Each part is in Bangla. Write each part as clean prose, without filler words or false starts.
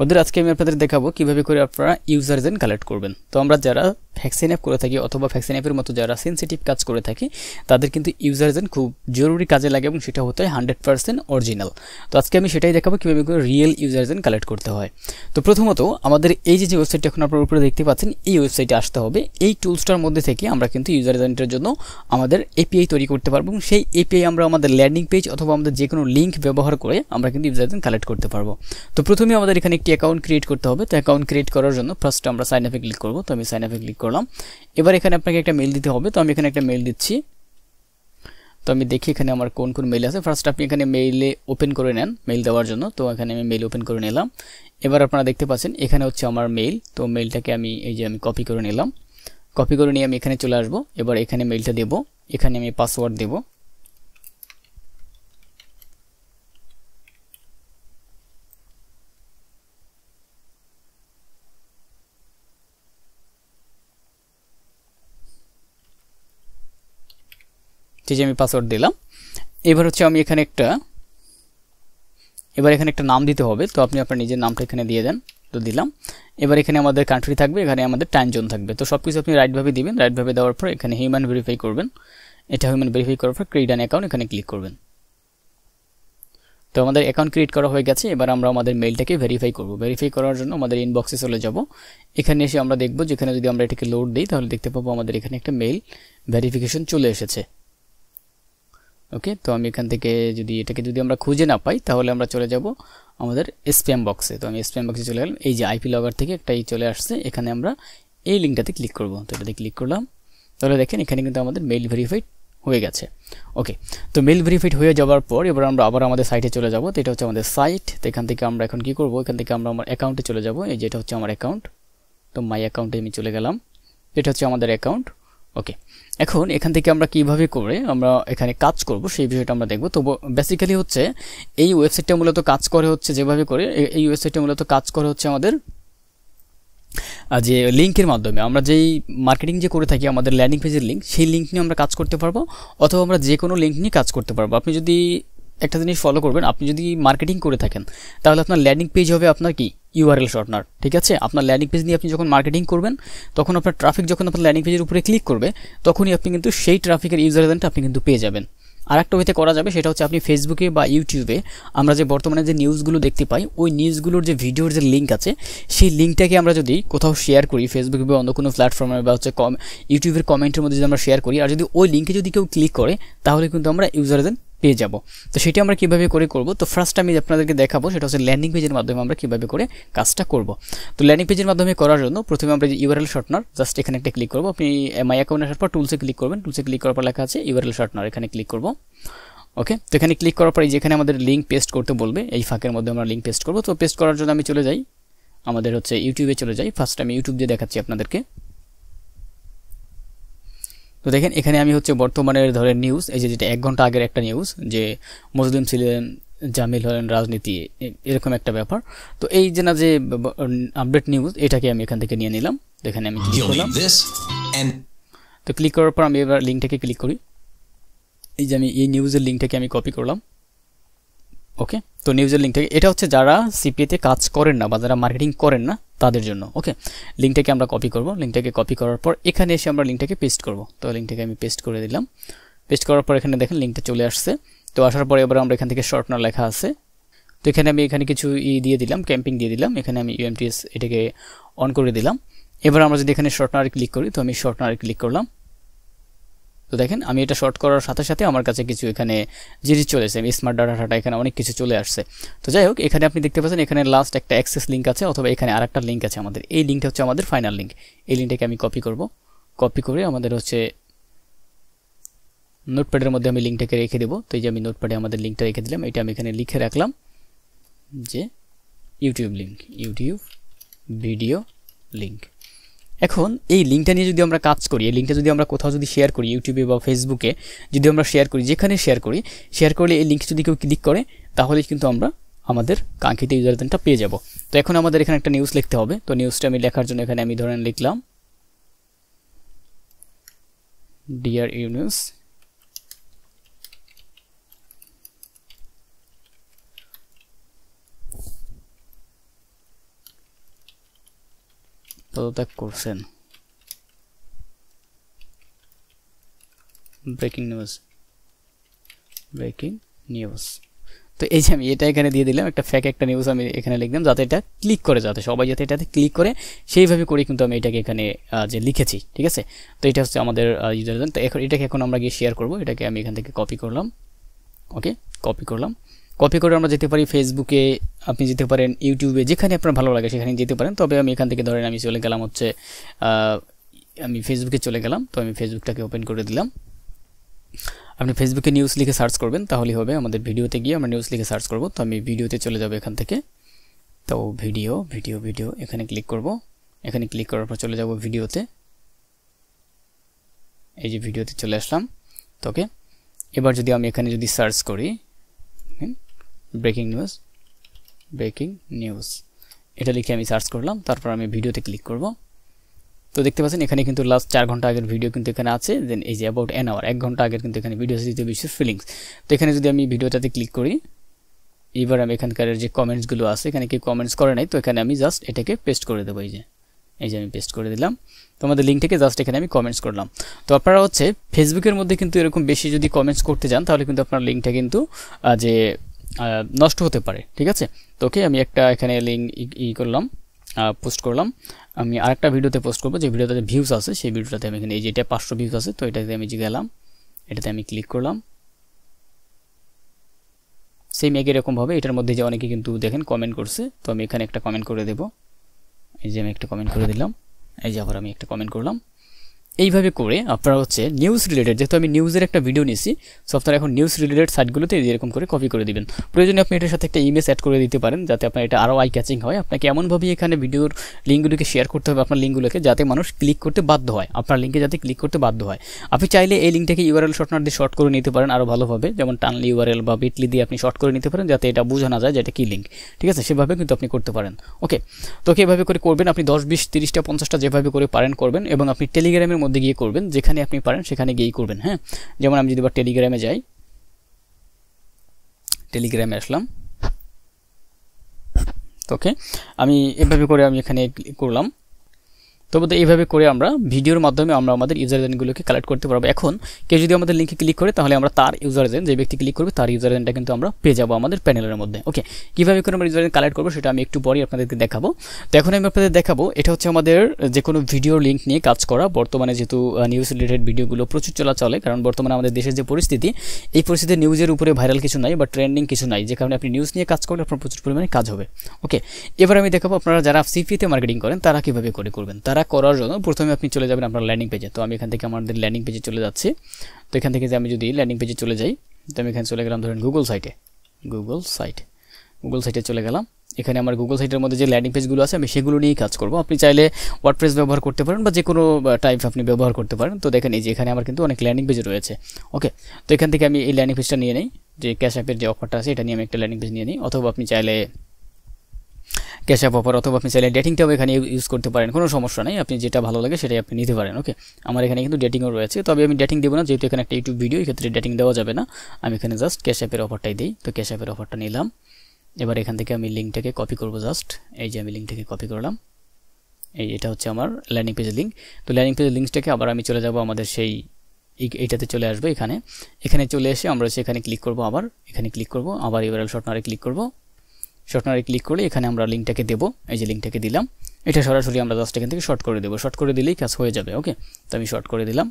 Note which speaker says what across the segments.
Speaker 1: ওদের আজকে আমি আপনাদের দেখাবো কিভাবে করে আপনারা ইউজার এজেন্ট কালেক্ট করবেন। তো আমরা যারা ভ্যাকসিন অ্যাপ করে থাকি অথবা ভ্যাকসিন অ্যাপের মতো যারা সেন্সিটিভ কাজ করে থাকি তাদের কিন্তু ইউজার এজেন্ট খুব জরুরি কাজে লাগে এবং সেটা হতে হয় 100% অরিজিনাল। তো আজকে আমি সেটাই দেখাবো কিভাবে করে রিয়েল ইউজার এজেন্ট কালেক্ট করতে হয়। তো প্রথমত আমাদের এই যে ওয়েবসাইটটা এখন আপনারা উপরে দেখতে পাচ্ছেন এই ওয়েবসাইটে আসতে হবে। এই টুলসটার মধ্যে থেকে আমরা কিন্তু ইউজার এজেন্টের জন্য আমাদের এপিআই তৈরি করতে পারবো এবং সেই এপিআই আমরা আমাদের ল্যান্ডিং পেজ অথবা আমাদের যে কোনো লিঙ্ক ব্যবহার করে আমরা কিন্তু ইউজার এজেন্ট কালেক্ট করতে পারবো। তো প্রথমে আমাদের এখানে একটি অ্যাকাউন্ট ক্রিয়েট করতে হবে। তো অ্যাকাউন্ট ক্রিয়েট করার জন্য ফার্স্ট আমরা সাইন আপে ক্লিক করব। তো আমি সাইন আপে ক্লিক করলাম। এবার এখানে আপনাকে একটা মেল দিতে হবে। তো আমি এখানে একটা মেল দিচ্ছি। তো আমি দেখি এখানে আমার কোন কোন মেল আছে। ফার্স্ট আপনি এখানে মেইলে ওপেন করে নেন মেল দেওয়ার জন্য। তো এখানে আমি মেল ওপেন করে নিলাম। এবার আপনারা দেখতে পাচ্ছেন এখানে হচ্ছে আমার মেল। তো মেলটাকে আমি আমি কপি করে নিলাম। কপি করে নিয়ে আমি এখানে চলে আসব। এবার এখানে মেলটা দেব। এখানে আমি পাসওয়ার্ড দেব। ঠিক আছে, আমি পাসওয়ার্ড দিলাম। এবার হচ্ছে আমি এখানে একটা নাম দিতে হবে। তো আপনি আপনার নিজের নামটা এখানে দিয়ে দেন। তো দিলাম। এবার এখানে আমাদের কান্ট্রি থাকবে, এখানে আমাদের টাইম জোন থাকবে। তো সবকিছু আপনি রাইটভাবে দিবেন। রাইটভাবে দেওয়ার পর এখানে হিউম্যান ভেরিফাই করবেন। এটা হিউম্যান ভেরিফাই করার পর ক্রিয়েট অ্যান অ্যাকাউন্ট এখানে ক্লিক করবেন। তো আমাদের অ্যাকাউন্ট ক্রিয়েট করা হয়ে গেছে। এবার আমরা আমাদের মেলটাকে ভেরিফাই করব। ভেরিফাই করার জন্য আমাদের ইনবক্সে চলে যাব। এখানে এসে আমরা দেখব যেখানে যদি আমরা এটাকে লোড দিই তাহলে দেখতে পাবো আমাদের এখানে একটা মেল ভেরিফিকেশন চলে এসেছে। ওকে, তো আমি এখান থেকে এটাকে যদি আমরা খুঁজে না পাই তাহলে আমরা চলে যাব আমাদের স্প্যাম বক্সে। তো আমি স্প্যাম বক্সে চলে গেলাম। এই যে আইপি লগর থেকে একটা চলে আসছে, এখানে আমরা এই লিঙ্কটাতে ক্লিক করব। তো এটাতে ক্লিক করলাম। তাহলে দেখেন এখানে কিন্তু আমাদের মেল ভেরিফাইড হয়ে গেছে। ওকে, তো মেল ভেরিফাইড হয়ে যাওয়ার পর এবার আমরা আবার আমাদের সাইটে চলে যাব। তো এটা হচ্ছে আমাদের সাইট। তো এখান থেকে আমরা এখন কি করব, এখান থেকে আমরা আমার অ্যাকাউন্টে চলে যাব। এই যে এটা হচ্ছে আমার অ্যাকাউন্ট। তো মাই অ্যাকাউন্টে আমি চলে গেলাম। এটা হচ্ছে আমাদের অ্যাকাউন্ট। ওকে, এখন এখান থেকে আমরা কিভাবে করে আমরা এখানে কাজ করব সেই বিষয়টা আমরা দেখব। তো বেসিক্যালি হচ্ছে এই ওয়েবসাইটটা মূলত কাজ করে হচ্ছে যেভাবে করে এই ওয়েবসাইটটা মূলত কাজ করে হচ্ছে আমাদের যে লিঙ্কের মাধ্যমে আমরা যেই মার্কেটিং যে করে থাকি আমাদের ল্যান্ডিং পেজের লিঙ্ক, সেই লিঙ্ক নিয়ে আমরা কাজ করতে পারবো অথবা আমরা যে কোনো লিঙ্ক নিয়ে কাজ করতে পারবো। আপনি যদি একটা জিনিস ফলো করবেন, আপনি যদি মার্কেটিং করে থাকেন তাহলে আপনার ল্যান্ডিং পেজ হবে আপনার কি ইউআরএল শর্টনার। ঠিক আছে, আপনার ল্যান্ডিং পেজ নিয়ে আপনি যখন মার্কেটিং করবেন তখন আপনার ট্রাফিক যখন আপনার ল্যান্ডিং পেজের উপরে ক্লিক করবে তখনই আপনি কিন্তু সেই ট্রাফিকের ইউজার এজেন্টটা আপনি কিন্তু পেয়ে যাবেন। আর একটা ওয়েতে করা যাবে সেটা হচ্ছে আপনি ফেসবুকে বা ইউটিউবে আমরা যে বর্তমানে যে নিউজগুলো দেখতে পাই ওই নিউজগুলোর যে ভিডিওর যে লিঙ্ক আছে সেই লিঙ্কটাকে আমরা যদি কোথাও শেয়ার করি ফেসবুকে বা অন্য কোনো প্ল্যাটফর্মে বা হচ্ছে ইউটিউবের কমেন্টের মধ্যে যদি আমরা শেয়ার করি আর যদি ওই লিঙ্কে যদি কেউ ক্লিক করে তাহলে কিন্তু আমরা ইউজার এজেন্ট পেয়ে যাব। তো সেটা আমরা কিভাবে করে করব, তো ফার্স্ট আমি আপনাদেরকে দেখাবো সেটা হচ্ছে ল্যান্ডিং পেজের মাধ্যমে আমরা কিভাবে করে কাজটা করব। তো ল্যান্ডিং পেজের মাধ্যমে করার জন্য প্রথমে আমরা যে ইউআরএল শর্টনার জাস্ট এখানে একটা ক্লিক করব। আপনি মাই অ্যাকাউন্টে আসার পর টুলসে ক্লিক করবেন। টুলসে ক্লিক করার পর লেখা আছে ইউআরএল শর্টনার, এখানে ক্লিক করব। ওকে, তো এখানে ক্লিক করার পর যেখানে আমাদের লিঙ্ক পেস্ট করতে বলবে এই ফাঁকের মধ্যে আমরা লিঙ্ক পেস্ট করব। তো পেস্ট করার জন্য আমি চলে যাই আমাদের হচ্ছে ইউটিউবে চলে যাই। ফার্স্ট আমি ইউটিউব দিয়ে দেখাচ্ছি আপনাদেরকে। তো দেখেন এখানে আমি হচ্ছে বর্তমানের ধরেন নিউজ, এই যে যেটা 1 ঘন্টা আগের একটা নিউজ যে মুসলিম ছিলেন জামিল হলেন রাজনীতি এরকম একটা ব্যাপার। তো এই যে না যে আপডেট নিউজ এটাকে আমি এখান থেকে নিয়ে নিলাম। তো এখানে আমি ক্লিক করলাম। তো ক্লিক করার পর আমি এবার লিঙ্কটাকে ক্লিক করি। এই যে আমি এই নিউজের লিঙ্কটাকে আমি কপি করলাম। ওকে, তো নিউজের লিঙ্কটাকে এটা হচ্ছে যারা সিপিএতে কাজ করেন না বা যারা মার্কেটিং করেন না তাদের জন্য। ওকে, লিঙ্কটাকে আমরা কপি করব। লিঙ্কটাকে কপি করার পর এখানে এসে আমরা লিঙ্কটাকে পেস্ট করব। তো লিঙ্কটাকে আমি পেস্ট করে দিলাম। পেস্ট করার পর এখানে দেখেন লিঙ্কটা চলে আসছে। তো আসার পরে এবার আমরা এখান থেকে শর্টনার লেখা আছে। তো এখানে আমি এখানে কিছু দিয়ে দিলাম, ক্যাম্পিং দিয়ে দিলাম। এখানে আমি ইউএমটিএস এটাকে অন করে দিলাম। এবার আমরা যদি এখানে শর্টনারে ক্লিক করি, তো আমি শর্টনারে ক্লিক করলাম। তো দেখেন আমি এটা শর্ট করার সাথে সাথে আমার কাছে কিছু এখানে জিনিস চলে এসেছে, স্মার্ট ডাটা এখানে অনেক কিছু চলে আসছে। তো যাই হোক এখানে আপনি দেখতে পাচ্ছেন এখানে লাস্ট একটা অ্যাক্সেস লিঙ্ক আছে অথবা এখানে আরেকটা লিঙ্ক আছে আমাদের। এই লিঙ্কটা হচ্ছে আমাদের ফাইনাল লিঙ্ক। এই লিঙ্কটাকে আমি কপি করব। কপি করে আমাদের হচ্ছে নোটপ্যাডের মধ্যে আমি লিঙ্কটাকে রেখে দেবো। তো এই যে আমি নোটপ্যাডে আমাদের লিঙ্কটা রেখে দিলাম। এটা আমি এখানে লিখে রাখলাম যে YouTube link, YouTube video link. এখন এই লিঙ্কটা নিয়ে যদি আমরা কাজ করি, এই লিঙ্কটা যদি আমরা কোথাও যদি শেয়ার করি ইউটিউবে বা ফেসবুকে যদি আমরা শেয়ার করি, যেখানে শেয়ার করলে এই লিঙ্কে যদি কেউ ক্লিক করে তাহলে কিন্তু আমরা আমাদের কাঙ্ক্ষিত ইউজার এজেন্টটা পেয়ে যাব। তো এখন আমাদের এখানে একটা নিউজ লিখতে হবে। তো নিউজটা আমি লেখার জন্য এখানে আমি ধরেন লিখলাম ডিয়ার ইউনিউজ। পদত্যাগ করছেন। Breaking news. তো এই যে আমি এটা এখানে দিয়ে দিলাম, একটা ফেক একটা নিউজ আমি এখানে লিখলাম, যাতে এটা ক্লিক করে, যাতে সবাই যাতে এটাতে ক্লিক করে, সেইভাবে করে কিন্তু আমি এটাকে এখানে যে লিখেছি। ঠিক আছে, তো এটা হচ্ছে আমাদের ইউজার। তো এখন এটাকে এখন আমরা গিয়ে শেয়ার করব। এটাকে আমি এখান থেকে কপি করলাম। ওকে, কপি করলাম। কপি করে আমরা যেতে পারি ফেসবুকে, আপনি যেতে পারেন ইউটিউবে, যেখানে আপনার ভালো লাগে সেখানে যেতে পারেন। তবে আমি এখান থেকে ধরেন আমি চলে গেলাম হচ্ছে আমি ফেসবুকে চলে গেলাম। তো আমি ফেসবুকটাকে ওপেন করে দিলাম। আপনি ফেসবুকে নিউজ লিখে সার্চ করবেন, তাহলেই হবে। আমাদের ভিডিওতে গিয়ে আমরা নিউজ লিখে সার্চ করব। তো আমি ভিডিওতে চলে যাব এখান থেকে। তো ভিডিও এখানে ক্লিক করব। এখানে ক্লিক করার পর চলে যাব ভিডিওতে। এই যে ভিডিওতে চলে আসলাম। তো ওকে, এবার যদি আমি এখানে যদি সার্চ করি ব্রেকিং নিউজ, এটা লিখে আমি সার্চ করলাম। তারপর আমি ভিডিওতে ক্লিক করব। তো দেখতে পাচ্ছেন এখানে কিন্তু লাস্ট 4 ঘন্টা আগের ভিডিও কিন্তু এখানে আছে। দেন এই যে অ্যাবাউট অ্যান আওয়ার, 1 ঘন্টা আগের কিন্তু এখানে ভিডিও আছে, দ্বিতীয় বিশ্বের ফিলিংস। তো এখানে যদি আমি ভিডিওটাতে ক্লিক করি, এবার আমি এখানকার যে কমেন্টসগুলো আছে, এখানে কি কমেন্টস করে নাই, তো এখানে আমি জাস্ট এটাকে পেস্ট করে দেবো। এই যে আমি পেস্ট করে দিলাম। তো আমাদের লিঙ্কটাকে জাস্ট এখানে আমি কমেন্টস করলাম। তো আপনারা হচ্ছে ফেসবুকের মধ্যে কিন্তু এরকম বেশি যদি কমেন্টস করতে যান, তাহলে কিন্তু আপনার লিঙ্কটা কিন্তু যে নষ্ট হতে পারে। ঠিক আছে, তো ওকে, আমি একটা এখানে লিঙ্ক করলাম, পোস্ট করলাম। আমি আরেকটা ভিডিওতে পোস্ট করবো, যে ভিডিওতে ভিউজ আছে সেই ভিডিওটাতে আমি এখানে, এই যে এটা 500 ভিউজ আছে, তো এটাতে আমি গেলাম, এটাতে আমি ক্লিক করলাম। সেম একই রকমভাবে এটার মধ্যে যে অনেকে কিন্তু দেখেন কমেন্ট করছে, তো আমি এখানে একটা কমেন্ট করে দেব। এই যে আমি একটা কমেন্ট করে দিলাম। এই যে আবার আমি একটা কমেন্ট করলাম। এইভাবে করে আপনারা হচ্ছে নিউজ রিলেটেড, যেহেতু আমি নিউজের একটা ভিডিও নিয়েছি, সো আপনারা এখন নিউজ রিলেটেড সাইটগুলোতে এরকম করে কপি করে দিবেন। প্রয়োজনে আপনি এটার সাথে একটা ইমেজ অ্যাড করে দিতে পারেন, যাতে আপনার এটা আরও আই ক্যাচিং হয়। আপনাকে এমনভাবে এখানে ভিডিওর লিঙ্কগুলোকে শেয়ার করতে হবে, আপনার লিঙ্কগুলোকে, যাতে মানুষ ক্লিক করতে বাধ্য হয়, আপনার লিঙ্কে যাতে ক্লিক করতে বাধ্য হয়। আপনি চাইলে এই লিঙ্কটাকে ইউআরএল শর্টনার দিয়ে শর্ট করে নিতে পারেন আরও ভালোভাবে, যেমন টানলি ইউআরএল বা বিটলি দিয়ে আপনি শর্ট করে নিতে পারেন, যাতে এটা বোঝা না যায় যে এটা কী লিঙ্ক। ঠিক আছে, সেভাবে কিন্তু আপনি করতে পারেন। ওকে, তো এভাবে করে করবেন আপনি 10, 20, 30টা, 50টা যেভাবে করে পারেন করবেন। এবং আপনি টেলিগ্রামের মধ্যে গিয়ে করবেন, যেখানে আপনি পারেন সেখানে গিয়েই করবেন। হ্যাঁ, যেমন আমি যদি এবার টেলিগ্রামে যাই, টেলিগ্রামে আসলাম। ওকে, আমি এভাবে করে আমি এখানে ক্লিক করলাম। তবে এইভাবে করে আমরা ভিডিওর মাধ্যমে আমরা আমাদের ইউজার এজেন্টগুলোকে কালেক্ট করতে পারবো। এখন কেউ যদি আমাদের লিঙ্কে ক্লিক করে, তাহলে আমরা তার ইউজার এজেন্ট, যে ব্যক্তি ক্লিক করবে তার ইউজার এজেন্টটা কিন্তু আমরা পেয়ে যাবো আমাদের প্যানেলের মধ্যে। ওকে, কীভাবে করে আমরা ইউজার এজেন্ট কালেক্ট করবো সেটা আমি একটু পরেই আপনাদেরকে দেখাবো। তো এখন আমি আপনাদের দেখাবো, এটা হচ্ছে আমাদের যে কোনো ভিডিওর লিঙ্ক নিয়ে কাজ করা। বর্তমানে যেহেতু নিউজ রিলেটেড ভিডিওগুলো প্রচুর চলে, কারণ বর্তমানে আমাদের দেশের যে পরিস্থিতি, এই পরিস্থিতিতে নিউজের উপরে ভাইরাল কিছু নাই বা ট্রেন্ডিং কিছু নাই, যে কারণে আপনি নিউজ নিয়ে কাজ করলে আপনার প্রচুর পরিমাণে কাজ হবে। ওকে, এবার আমি দেখাবো আপনারা যারা সিপিতে মার্কেটিং করেন তারা কীভাবে করে করবেন। তারা করার জন্য প্রথমে আপনি চলে যাবেন আপনার ল্যান্ডিং পেজে। তো আমি এখান থেকে আমাদের ল্যান্ডিং পেজে চলে যাচ্ছি। তো এখান থেকে যে আমি যদি ল্যান্ডিং পেজে চলে যাই, তো আমি এখানে চলে গেলাম ধরেন গুগল সাইটে চলে গেলাম। এখানে আমার গুগল সাইটের মধ্যে যে ল্যান্ডিং পেজগুলো আছে আমি সেগুলো নিয়েই কাজ করব। আপনি চাইলে ওয়ার্ডপ্রেস ব্যবহার করতে পারেন বা যে কোনো টাইপ আপনি ব্যবহার করতে পারেন। তো দেখেন এই যে এখানে আমার কিন্তু অনেক ল্যান্ডিং পেজ রয়েছে। ওকে, তো এখান থেকে আমি এই ল্যান্ডিং পেজটা নিয়ে নিই, যে ক্যাশ অ্যাপের যে অফারটা আছে এটা নিয়ে আমি একটা ল্যান্ডিং পেজ নিয়ে নিই। অথবা আপনি চাইলে ক্যাশ অ্যাপ অফার, অথবা আপনি চাইলে ডেটিংটাও এখানে ইউজ করতে পারেন, কোনো সমস্যা নেই। আপনি যেটা ভালো লাগে সেটাই আপনি নিতে পারেন। ওকে, আমার এখানে কিন্তু ডেটিংও রয়েছে, তবে আমি ডেটিং দেবো না, যেহেতু এখানে একটা ইউটিউব ভিডিও, এক্ষেত্রে ডেটিং দেওয়া যাবে না। আমি এখানে জাস্ট ক্যাশ অ্যাপের অফারটাই দিই। তো ক্যাশ অ্যাপের অফারটা নিলাম। এবার এখান থেকে আমি লিঙ্কটাকে কপি করবো জাস্ট। এই যে আমি লিঙ্কটাকে কপি করলাম। এটা হচ্ছে আমার ল্যান্ডিং পেজের লিঙ্ক। তো ল্যান্ডিং পেজের লিঙ্কটাকে আবার আমি চলে যাব আমাদের সেই এইটাতে চলে আসবে। এখানে চলে এসে আমরা সেখানে ক্লিক করব, আবার এখানে ক্লিক করব, আবার ইউআরএল শর্টনারে ক্লিক করব। শর্টনারে ক্লিক করলে এখানে আমরা লিঙ্কটাকে দেবো। এই যে লিঙ্কটাকে দিলাম, এটা সরাসরি আমরা জাস্ট এখান থেকে শর্ট করে দেবো। শর্ট করে দিলেই কাজ হয়ে যাবে। ওকে, তো আমি শর্ট করে দিলাম।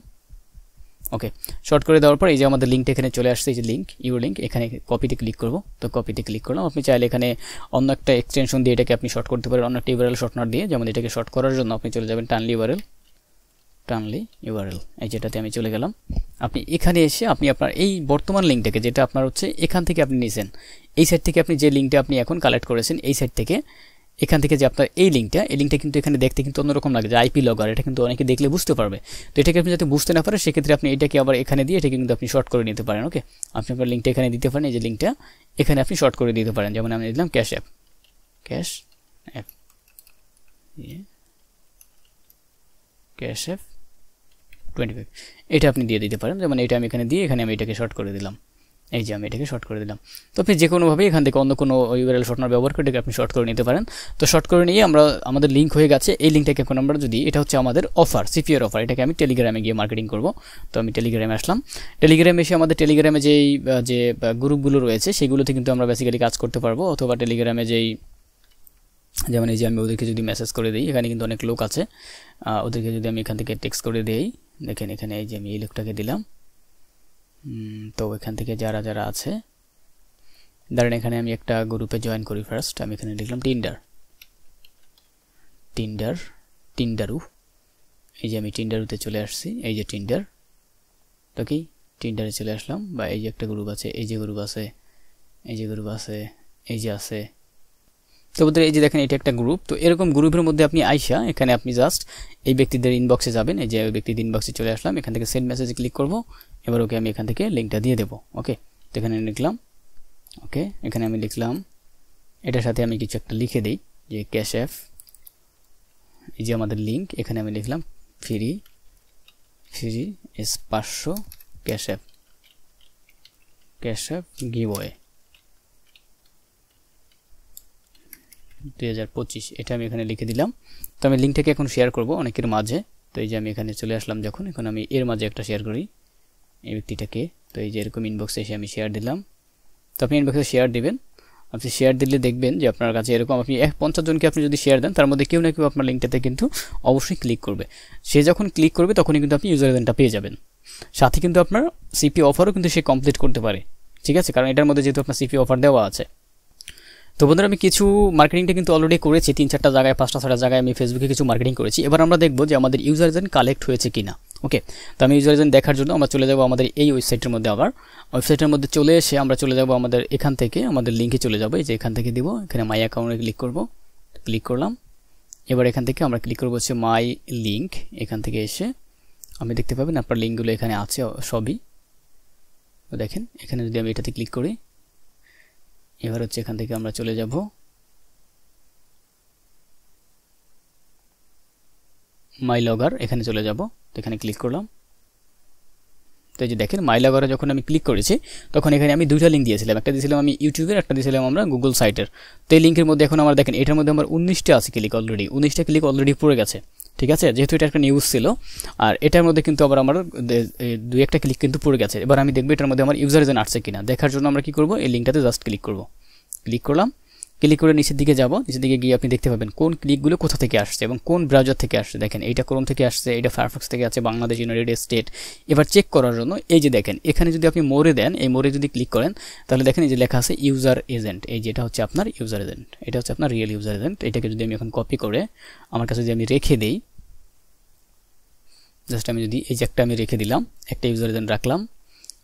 Speaker 1: ওকে, শর্ট করে দেওয়ার পর এই যে আমাদের লিঙ্কটা এখানে চলে আসছে, এই যে ইউর লিঙ্ক, এখানে কপিতে ক্লিক করব। তো কপিতে ক্লিক করলাম। আপনি চাইলে এখানে অন্য একটা এক্সটেনশন দিয়ে এটাকে আপনি শর্ট করতে পারেন, অন্য একটা ইউআরএল শর্টনার দিয়ে। যেমন এটাকে শর্ট করার জন্য আপনি চলে যাবেন টানলি ইউআরএল, এই যেটাতে আমি চলে গেলাম। আপনি এখানে এসে আপনি আপনার এই বর্তমান লিঙ্কটাকে, যেটা আপনার হচ্ছে এখান থেকে আপনি নিয়েছেন, এই সাইট থেকে আপনি যে লিঙ্কটা আপনি এখন কালেক্ট করেছেন, এই সাইট থেকে, এখান থেকে যে আপনার এই লিঙ্কটা কিন্তু এখানে দেখতে কিন্তু অন্যরকম লাগে, যে আইপি লগার, এটা কিন্তু অনেকে দেখলে বুঝতে পারবে। তো এটাকে আপনি যাতে বুঝতে না পারেন, সেক্ষেত্রে আপনি এটাকে আবার এখানে দিয়ে এটাকে কিন্তু আপনি শর্ট করে নিতে পারেন। ওকে, আপনি আপনার লিঙ্কটা এখানে দিতে পারেন, এই যে লিঙ্কটা এখানে আপনি শর্ট করে দিতে পারেন। যেমন আমি দিলাম ক্যাশ অ্যাপ 25, এটা আপনি দিয়ে দিতে পারেন। যেমন এটা আমি এখানে দিয়ে এখানে আমি এটাকে শর্ট করে দিলাম। এই যে আমি এটাকে শর্ট করে দিলাম। তো আপনি যে কোনোভাবে এখান থেকে অন্য কোনো ইউআরএল শর্টনার ব্যবহার করে এটাকে আপনি শর্ট করে নিতে পারেন। তো শর্ট করে নিয়ে আমরা আমাদের লিঙ্ক হয়ে গেছে। এই লিঙ্কটাকে এখন আমরা যদি এটা হচ্ছে আমাদের অফার, সিপিওর অফার, এটাকে আমি টেলিগ্রামে গিয়ে মার্কেটিং করব। তো আমি টেলিগ্রামে আসলাম। টেলিগ্রামে এসে আমাদের টেলিগ্রামে যে গ্রুপগুলো রয়েছে সেগুলোতে কিন্তু আমরা বেসিক্যালি কাজ করতে পারবো। অথবা টেলিগ্রামে যেমন এই যে আমি ওদেরকে যদি মেসেজ করে দিই, এখানে কিন্তু অনেক লোক আছে, ওদেরকে যদি আমি এখান থেকে টেক্সট করে দিই, দেখেন এখানে এই যে আমি এই লোকটাকে দিলাম। তো এখান থেকে যারা যারা আছে, ধরেন এখানে আমি একটা গ্রুপে জয়েন করি। ফার্স্ট আমি এখানে লিখলাম টিন্ডারু। এই যে আমি টিন্ডারুতে চলে আসছি। এই যে টিন্ডার, তো কি টিন্ডারে চলে আসলাম। বা এই যে একটা গ্রুপ আছে, এই যে গ্রুপ আছে, এই যে গ্রুপ আছে, এই যে আছে। তো বলতে এই যে দেখেন এটা একটা গ্রুপ। তো এরকম গ্রুপের মধ্যে আপনি আইসা এখানে আপনি জাস্ট এই ব্যক্তিদের ইনবক্সে যাবেন। এই যে ওই ব্যক্তির ইনবক্সে চলে আসলাম, এখান থেকে সেন্ড মেসেজে ক্লিক করব। এবার ওকে আমি এখান থেকে লিঙ্কটা দিয়ে দেবো। ওকে, তো এখানে লিখলাম, ওকে এখানে আমি লিখলাম, এটার সাথে আমি কিছু একটা লিখে দিই যে ক্যাশ অ্যাপ, এই যে আমাদের লিঙ্ক, এখানে আমি লিখলাম free S 500 cash app giveaway 2025, এটা আমি এখানে লিখে দিলাম। তো আমি লিঙ্কটাকে এখন শেয়ার করব অনেকের মাঝে। তো এই যে আমি এখানে চলে আসলাম, যখন এখন আমি এর মাঝে একটা শেয়ার করি এই ব্যক্তিটাকে। তো এই যে এরকম ইনবক্সে এসে আমি শেয়ার দিলাম। তো আপনি ইনবক্সে শেয়ার দিবেন। আপনি শেয়ার দিলে দেখবেন যে আপনার কাছে এরকম আপনি 50 জনকে আপনি যদি শেয়ার দেন, তার মধ্যে কেউ না কেউ আপনার লিঙ্কটাতে কিন্তু অবশ্যই ক্লিক করবে। সে যখন ক্লিক করবে তখনই কিন্তু আপনি ইউজার এজেন্টটা পেয়ে যাবেন। সাথে কিন্তু আপনার সিপি অফারও কিন্তু সে কমপ্লিট করতে পারে, ঠিক আছে, কারণ এটার মধ্যে যেহেতু আপনার সিপি অফার দেওয়া আছে। তো বন্ধুরা আমি কিছু মার্কেটিংটা কিন্তু অলরেডি করেছি, 3-4টা জায়গায় 5টা-6টা জায়গায় আমি ফেসবুকে কিছু মার্কেটিং করেছি। এবার আমরা দেখবো যে আমাদের ইউজার এজেন্ট কালেক্ট হয়েছে কিনা। ওকে, তো আমি ইউজার এজেন্ট দেখার জন্য আমরা চলে যাব আমাদের এই ওয়েবসাইটের মধ্যে। আবার ওয়েবসাইটের মধ্যে চলে এসে আমরা চলে যাব আমাদের এখান থেকে আমাদের লিঙ্কে চলে যাব। এই যে এখান থেকে দিব, এখানে মাই অ্যাকাউন্টে ক্লিক করব, ক্লিক করলাম। এবার এখান থেকে আমরা ক্লিক করবো হচ্ছে মাই লিঙ্ক। এখান থেকে এসে আমি দেখতে পাবেন আপনার লিঙ্কগুলো এখানে আছে সবই। দেখেন এখানে যদি আমি এটাতে ক্লিক করি, এবার হচ্ছে এখান থেকে আমরা চলে যাব মাই লগার, এখানে চলে যাব। তো এখানে ক্লিক করলাম। তো এই যে দেখেন মাই লগারে যখন আমি ক্লিক করেছি তখন এখানে আমি দুইটা লিঙ্ক দিয়েছিলাম, একটা দিয়েছিলাম আমি ইউটিউবের, একটা দিয়েছিলাম আমরা গুগল সাইটের। তো এই লিঙ্কের মধ্যে এখন আমার দেখেন এটার মধ্যে আমার 19টা আছে ক্লিক, অলরেডি 19টা ক্লিক অলরেডি পড়ে গেছে, ঠিক আছে, যেহেতু এটা একটা নিউজ ছিল। আর এটার মধ্যে কিন্তু আবার আমার 2-1টা ক্লিক কিন্তু পড়ে গেছে। এবার আমি দেখবো এটার মধ্যে আমার ইউজার এজেন্ট আসছে কিনা। দেখার জন্য আমরা কি করব, এই লিঙ্কটাতে জাস্ট ক্লিক করব। ক্লিক করলাম, ক্লিক করে নিচের দিকে যাব। নিচের দিকে গিয়ে আপনি দেখতে পাবেন কোন ক্লিকগুলো কোথা থেকে আসছে এবং কোন ব্রাউজার থেকে আসছে। দেখেন এইটা ক্রোম থেকে আসছে, এটা ফায়ারফক্স থেকে আছে, বাংলাদেশ, ইউনাইটেড স্টেট। এবার চেক করার জন্য এই যে দেখেন এখানে যদি আপনি মোরে দেন, এই মোরে যদি ক্লিক করেন তাহলে দেখেন এই যে লেখা আছে ইউজার এজেন্ট। এই যে এটা হচ্ছে আপনার ইউজার এজেন্ট, এটা হচ্ছে আপনার রিয়েল ইউজার এজেন্ট। এটাকে যদি আমি এখন কপি করে আমার কাছে যদি আমি রেখে দেই, জাস্ট আমি যদি এই যে একটা আমি রেখে দিলাম, একটা ইউজার এজেন্ট রাখলাম।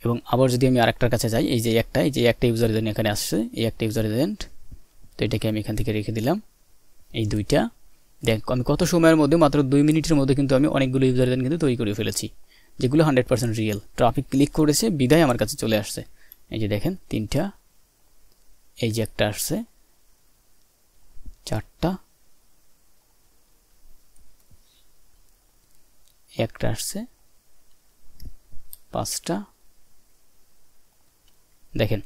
Speaker 1: এবং আবার যদি আমি আরেকটার কাছে যাই, এই যে একটা ইউজার এজেন্ট এখানে আসছে, এই একটা ইউজার এজেন্ট। তো এটাকে আমি এখান থেকে রেখে দিলাম, এই দুইটা। দেখ আমি কত সময়ের মধ্যে, মাত্র 2 মিনিটের মধ্যে কিন্তু আমি অনেকগুলো ইউজার এজেন্ট কিন্তু তৈরি করে ফেলেছি, যেগুলো 100% রিয়েল। ট্রাফিক ক্লিক করেছে বিদায় আমার কাছে চলে আসছে। এই যে দেখেন 3টা, এই যে একটা আসছে 4টা, একটা আসছে 5টা। দেখেন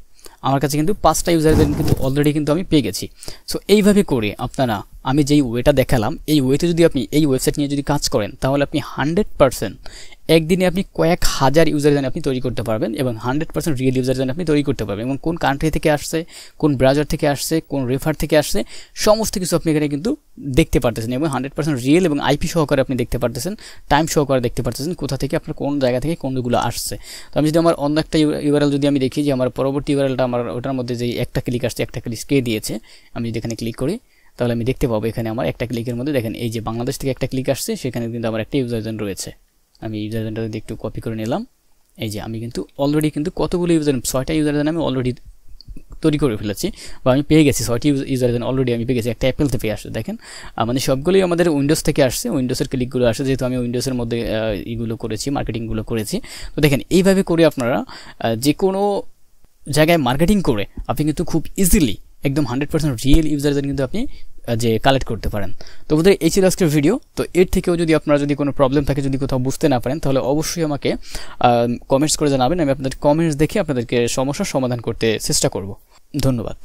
Speaker 1: আমার কাছে কিন্তু 5টা ইউজার কিন্তু অলরেডি কিন্তু আমি পেয়ে গেছি। সো এইভাবে করে আপনারা আমি যেই ওয়েটা দেখালাম, এই ওয়েতে যদি আপনি এই ওয়েবসাইট নিয়ে যদি কাজ করেন তাহলে আপনি 100% একদিনে আপনি কয়েক হাজার ইউজার আপনি তৈরি করতে পারবেন এবং 100% রিয়েল ইউজার আপনি তৈরি করতে পারবেন। এবং কোন কান্ট্রি থেকে আসছে, কোন ব্রাউজার থেকে আসছে, কোন রেফার থেকে আসছে, সমস্ত কিছু আপনি এখানে কিন্তু দেখতে পারতেছেন এবং 100% রিয়েল এবং আইপি সহকারে আপনি দেখতে পারতেছেন, টাইম সহকারে দেখতে পারতেছেন কোথা থেকে আপনার কোন জায়গা থেকে কোনগুলো আসছে। তো আমি যদি আমার অন্য একটা ইউআরএল যদি আমি দেখি যে আমার পরবর্তী ইউআরএলটা আমার ওটার মধ্যে যে একটা ক্লিক আসছে, একটা ক্লিক কে দিয়েছে, আমি যদি এখানে ক্লিক করি তাহলে আমি দেখতে পাবো এখানে আমার একটা ক্লিকের মধ্যে দেখেন এই যে বাংলাদেশ থেকে একটা ক্লিক আসছে, সেখানে কিন্তু আমার একটা ইউজার এজেন্ট রয়েছে। আমি ইউজার এজেন্টটা যদি একটু কপি করে নিলাম, এই যে আমি কিন্তু অলরেডি কিন্তু কতগুলো ইউজার, 6টা ইউজার এজেন্ট আমি অলরেডি তৈরি করে ফেলেছি বা আমি পেয়ে গেছি। 6টি ইউজার এজেন্ট অলরেডি আমি পেয়ে গেছি, একটা অ্যাপেল থেকে আসছে। দেখেন মানে সবগুলোই আমাদের উইন্ডোজ থেকে আসছে, উইন্ডোজের ক্লিকগুলো আসছে, যেহেতু আমি উইন্ডোজের মধ্যে এইগুলো করেছি, মার্কেটিংগুলো করেছি। তো দেখেন এইভাবে করে আপনারা যে কোনো জায়গায় মার্কেটিং করে আপনি কিন্তু খুব ইজিলি একদম 100% রিয়েল ইউজার কিন্তু আপনি যে কালেক্ট করতে পারেন। তো বন্ধুরা এই ছিল আজকের ভিডিও। তো এর থেকেও যদি আপনারা যদি কোনো প্রবলেম থাকে, যদি কোথাও বুঝতে না পারেন, তাহলে অবশ্যই আমাকে কমেন্টস করে জানাবেন। আমি আপনাদের কমেন্টস দেখে আপনাদেরকে সমস্যার সমাধান করতে চেষ্টা করব। ধন্যবাদ।